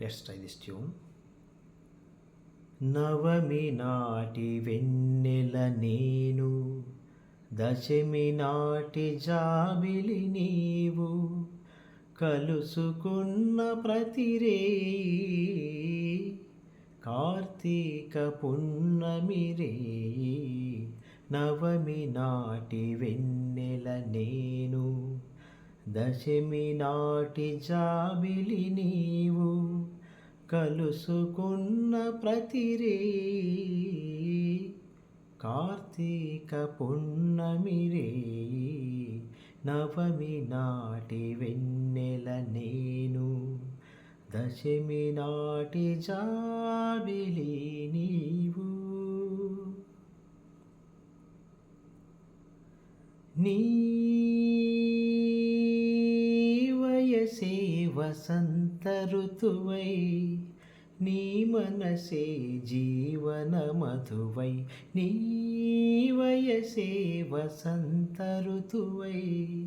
Let's try this tune. Navami నాటి వెన్నెల నేను, దశమి నాటి జాబిలి నీవు, కలుసుకున్న ప్రతిరేయి కార్తీక పున్నమి రేయి. నవమి నాటి వెన్నెల నేను, దశమి నాటి జాబిలి నీవు, కలుసుకున్న ప్రతిరేయి కార్తీక పున్నమి రేయి. నవమి నాటి వెన్నెల నేను, దశమి నాటి జాబిలి నీవు. నీ వయసే వసంత ఋతువై, నీ మనసే జీవన మధువై. నీ వయసే వసంత ఋతువై,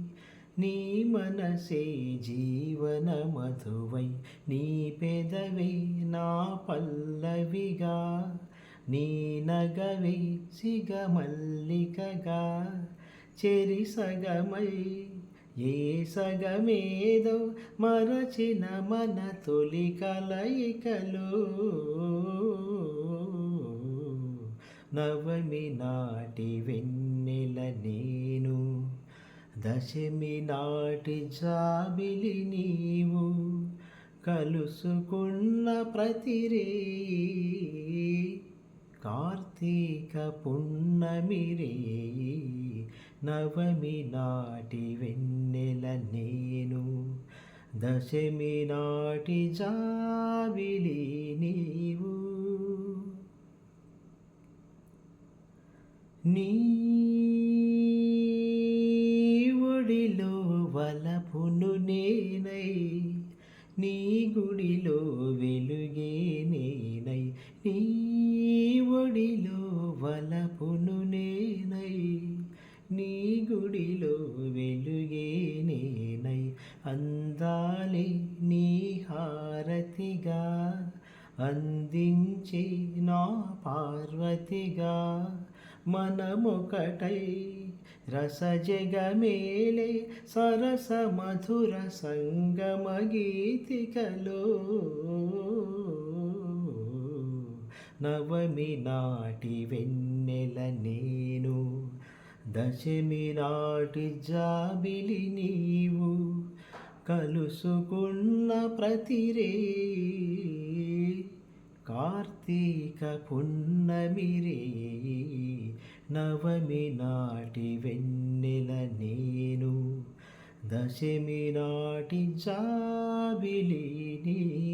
నీ మనసే జీవన మధువై. నీ పెదవే నా పల్లవిగా, నీ నగవే సిగమల్లికగా, చెరి సగమై ఏ సగమేదో మరచిన మన తొలి కలయికలో. నవమి నాటి వెన్నెల నేను, దశమి నాటి జాబిలి నీవు, కలుసుకున్న ప్రతిరేయి కార్తీక పున్నమి రేయి. నవమి నాటి వెన్నెల నేను, దశమి నాటి జాబిలి నీవు. నీ ఒడిలో వలపును నేనై, నీ గుడిలో వెలుగే నేనై. నీ ఒడిలో వలపును నేనై, నీ గుడిలో వెలుగే నేనై. అందాలే నీ హారతిగా, అందించే నా పార్వతిగా, మనమొకటై రసజగమేలే సరస మధుర సంగమ గీతికలో. నవమి నాటి వెన్నెల నేను, దశమి నాటి జాబిలి నీవు, కలుసుకున్న ప్రతిరేయి కార్తీక పున్నమి రేయి. నవమి నాటి వెన్నెల నేను, దశమి నాటి జాబిలి నీవు.